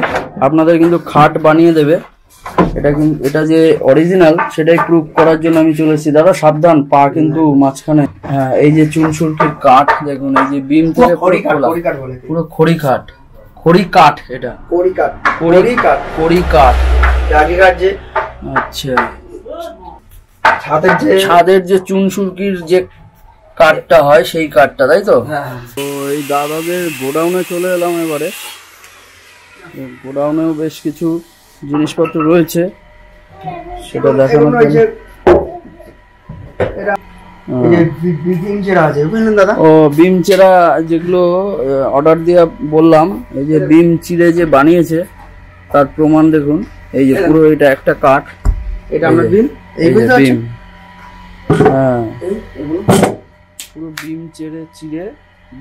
A: আপনাদের কিন্তু খাট বানিয়ে দেবে। এটা যে অরিজিনাল সেটাই প্রুভ করার জন্য আমি চলে এসেছি। দাদা সাবধান, পা কিন্তু মাঝখানে। হ্যাঁ, এই যে চুন সুরকির কাঠ দেখুন, এই যে বিম থেকে পুরো খড়ি কাঠ, খড়ি কাঠ, এটা খড়ি কাঠ
B: আগেকার যে।
A: আচ্ছা, ছাদের যে চুন সুরকির যে কাঠটা হয় সেই কাঠটা, তাই তো? তো এই দাদাদের গোডাউনে চলে এলাম এবারে। গোডাউনেও বেশ কিছু জিনিসপত্র রয়েছে, সেটা দেখানোর জন্য। ও বিম চেরা, যেগুলো অর্ডার দিয়ে বললাম, এই যে বিম চিরে যে বানিয়েছে তার প্রমাণ দেখুন। এই যে পুরো এটা একটা কাঠ,
B: এটা আমরা বিম,
A: এই যে বিম, হ্যাঁ, পুরো বিম চিরে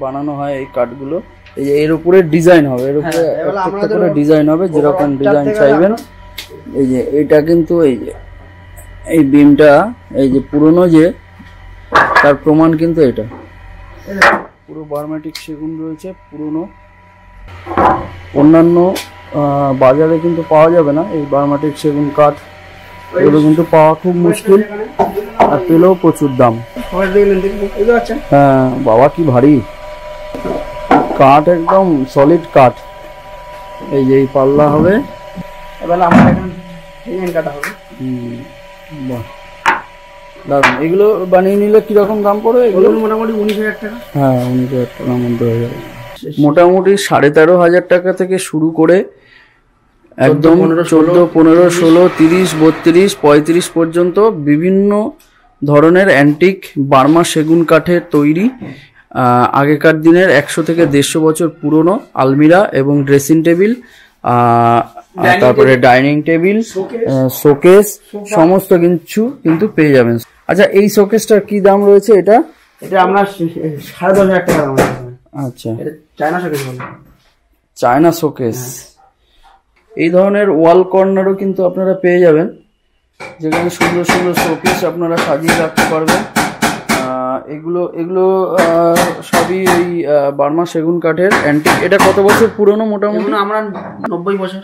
A: বানানো হয় এই কাঠগুলো। এই যে এর উপরে ডিজাইন হবে, এর উপরে একটা করে ডিজাইন হবে, যেরকম ডিজাইন চাইবেন। এই যে এটা কিন্তু এই যে এই বিমটা, এই যে পুরনো যে, তার প্রমাণ কিন্তু এটা পুরো বার্মাটিক সেগুন রয়েছে পুরনো। অন্যান্য বাজারে কিন্তু পাওয়া যাবে না এই বার্মাটিক সেগুন কাঠ, এগুলো কিন্তু পাওয়া খুব মুশকিল আর পেলেও প্রচুর দাম। হ্যাঁ বাবা কি ভারী কাঠ, একদম সলিড কাঠ। এই যে এই পাল্লা হবে, দারুন। এগুলো বানিয়ে নিলে কিরকম দাম পড়বে? এগুলো
B: মোটামুটি 19,000 টাকা।
A: হ্যাঁ 19,000 টাকার মধ্যে হয়ে যাবে। মোটামুটি 13,500 টাকা থেকে শুরু করে একদম 14, 15, 16, 30, 32, 35 পর্যন্ত বিভিন্ন ধরনের অ্যান্টিক বার্মা সেগুন কাঠের তৈরি আগেকার দিনের 100 থেকে 150 বছর পুরনো আলমিরা এবং ড্রেসিং টেবিল, তারপরে ডাইনিং টেবিল, শোকেস, সমস্ত কিছু কিন্তু পেয়ে যাবেন। আচ্ছা এই শোকেসটার কি দাম রয়েছে? এটা
B: আমরা 10,500 টাকা দাম। আচ্ছা চায়না শোকেস বলে,
A: চায়না শোকেস। এই ধরনের ওয়াল কর্নারও কিন্তু আপনারা পেয়ে যাবেন, যেখানে সুন্দর সুন্দর শোকেস আপনারা সাজিয়ে রাখতে পারবেন। এগুলো সবই এই বার্মা সেগুন কাঠের অ্যান্টিক। এটা কত বছর পুরনো? মোটামুটি
B: আমরা 90 বছর।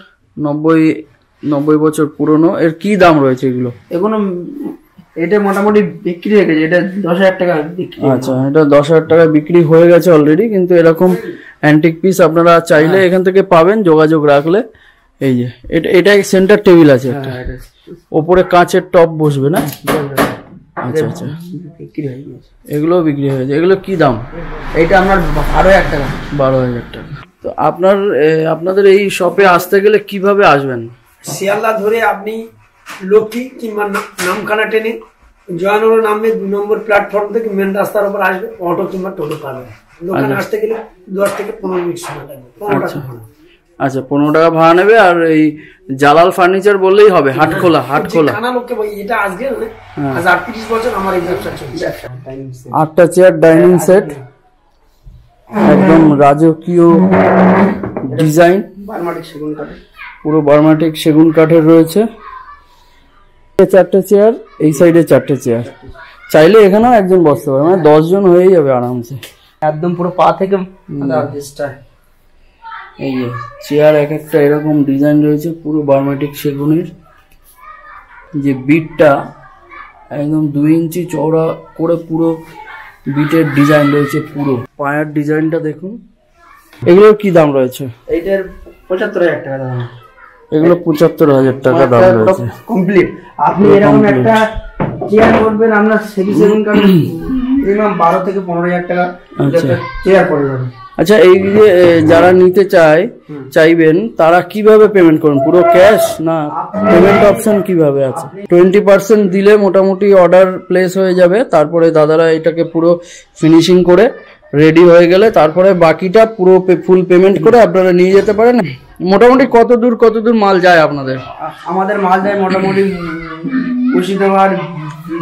A: 90 বছর পুরনো। এর কি দাম রয়েছে এগুলো?
B: এগুলো এটা মোটামুটি বিক্রি হয়ে গেছে, এটা 10,000 টাকা বিক্রি।
A: আচ্ছা এটা 10,000 টাকা বিক্রি হয়ে গেছে অলরেডি, কিন্তু এরকম অ্যান্টিক পিস আপনারা চাইলে এখান থেকে পাবেন যোগাযোগ রাখলে। এই যে এটা সেন্টার টেবিল আছে একটা, ওপরে কাঁচের টপ বসবে না? আচ্ছা আচ্ছা
B: বিক্রি হয়ে গেছে,
A: এগুলো বিক্রি হয়ে গেছে। এগুলো কি দাম?
B: এইটা আপনার 12,000 টাকা।
A: 12,000 টাকা। তো আপনাদের এই শপে আসতে গেলে কিভাবে আসবেন?
D: শিয়ালদা ধরে আপনি লক্ষ্মী কিংবা নামখানা ট্রেনে জয়নগর নামে 2 নম্বর প্ল্যাটফর্ম থেকে মেন রাস্তার উপর আসবে, অটো কিংবা টোটো পাবেন। দোকানে আসতে গেলে 10 থেকে 15 মিনিট সময় লাগবে। 15 টাকা।
A: আচ্ছা 15 টাকা ভাড়া নেবে। আর এই জালাল ফার্নিচার বললেই হবে, হাটখোলা।
D: খানা লোককে এটা আজকে আজ 38 বছর আমার এই ব্যবসা চলছে।
A: 8টা চেয়ার ডাইনিং সেট, একদম রাজকীয় ডিজাইন,
B: বার্মাটিক সেগুন কাঠ,
A: পুরো বার্মাটিক সেগুন কাঠের রয়েছে। 4টে চেয়ার, এই সাইডে 4টে চেয়ার। চাইলে এখানেও একজন বসতে পারে, মানে 10 জন হয়ে যাবে আরামসে।
B: একদম পুরো পা থেকে
A: এই যে চেয়ার এক একটা এরকম ডিজাইন রয়েছে, পুরো বার্মাটিক সেগুনের। যে বিটটা একদম 2 ইঞ্চি চওড়া করে পুরো বিটের ডিজাইন রয়েছে, পুরো পায়ার ডিজাইনটা দেখুন। এগুলোর কি দাম রয়েছে?
B: এইটার 75,000 টাকা দাম।
A: এগুলো 75,000 টাকা দাম রয়েছে
B: কমপ্লিট। আপনি এরকম একটা চেয়ার করবেন, আমরা সেগুন কাঠ মিনিমাম 12 থেকে 15,000 টাকা চেয়ার পড়ে যাবে।
A: আচ্ছা এই যে যারা নিতে চাইবেন তারা কিভাবে পেমেন্ট করবেন? পুরো ক্যাশ না পেমেন্ট অপশন কিভাবে আছে? 20% দিলে মোটামুটি অর্ডার প্লেস হয়ে যাবে। তারপরে দাদারা এটাকে পুরো ফিনিশিং করে রেডি হয়ে গেলে তারপরে বাকিটা পুরো ফুল পেমেন্ট করে আপনারা নিয়ে যেতে পারেন। মোটামুটি কত দূর মাল যায় আপনাদের?
B: আমাদের মাল যায় মোটামুটি মুর্শিদাবাদ,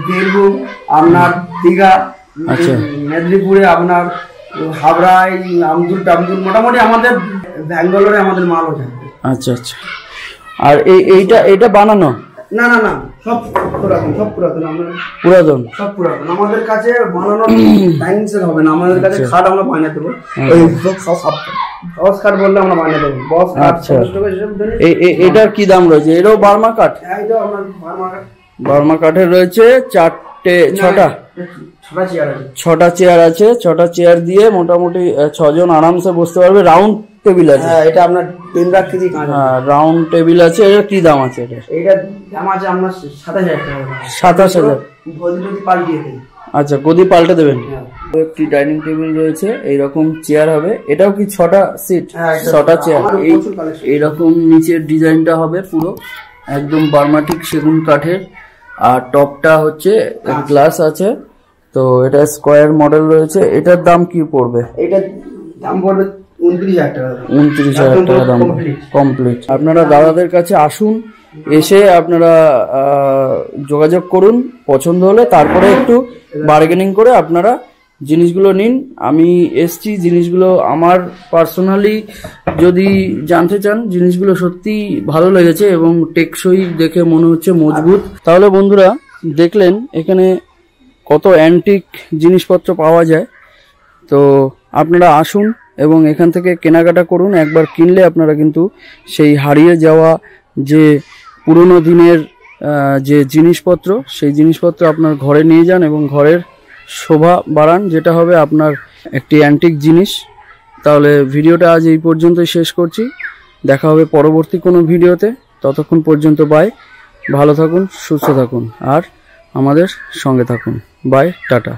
B: বীরভূম, আপনার দীঘা,
A: আচ্ছা
B: মেদিনীপুরে, আপনার হাবড়ায়, আমদুল, মোটামুটি আমাদের ব্যাঙ্গালোরে আমাদের মালও যায়।
A: আচ্ছা আচ্ছা। আর এইটা বানানো?
B: না সব পুরাতন,
A: সব পুরাতন।
B: আমাদের কাছে বানানো ডাইনিং সেট হবে না, আমাদের কাছে খাট আমরা বানিয়ে দেবো। বস কাঠ বললে আমরা বানিয়ে দেবো। বস কাঠ।
A: এটার কি দাম রয়েছে? এটাও বার্মা কাঠ?
B: এটাও আপনার
A: বার্মা কাঠের রয়েছে। 6টা চেয়ার আছে। 6টা চেয়ার দিয়ে মোটামুটি 6 জন আরামসে বসতে পারবে। রাউন্ড টেবিল আছে?
B: এটা আপনার 3 লাখ কেজি কাঠ।
A: হ্যাঁ রাউন্ড টেবিল আছে। এর কি দাম আছে?
B: এটার দাম আছে আপনার 27,000 টাকা।
A: 27,000?
B: গদি পাল্টিয়ে দেবেন।
A: আচ্ছা গদি পাল্টে দেবেন। একটি ডাইনিং টেবিল রয়েছে, এইরকম চেয়ার হবে। এটাও কি 6টা সিট? 6টা চেয়ার। এইরকম নিচের ডিজাইনটা হবে পুরো একদম বার্মাটিক সেগুন কাঠের। আর টপটা হচ্ছে গ্লাস আছে। তো এটা স্কোয়ার মডেল রয়েছে। এটার দাম কি পড়বে?
B: এটার দাম পড়বে 29,000 টাকা।
A: 29,000 টাকা দাম কমপ্লিট। আপনারা দাদাদের কাছে আসুন, এসে আপনারা যোগাযোগ করুন, পছন্দ হলে তারপরে একটু বার্গেনিং করে আপনারা জিনিসগুলো নিন। আমি এসছি, জিনিসগুলো আমার পার্সোনালি যদি জানতে চান, জিনিসগুলো সত্যি ভালো লেগেছে এবং টেকসই দেখে মনে হচ্ছে মজবুত। তাহলে বন্ধুরা দেখলেন এখানে কত অ্যান্টিক জিনিসপত্র পাওয়া যায়। তো আপনারা আসুন, এবং এখান থেকে কেনাকাটা করুন। একবার কিনলে আপনারা কিন্তু সেই হারিয়ে যাওয়া যে পুরনো দিনের যে জিনিসপত্র, সেই জিনিসপত্র আপনার ঘরে নিয়ে যান এবং ঘরের শোভা বাড়ান, যেটা হবে আপনার একটি অ্যান্টিক জিনিস। তাহলে ভিডিওটা আজ এই পর্যন্তই শেষ করছি। দেখা হবে পরবর্তী কোনো ভিডিওতে। ততক্ষণ পর্যন্ত বাই, ভালো থাকুন, সুস্থ থাকুন আর আমাদের সঙ্গে থাকুন। Bye, tata.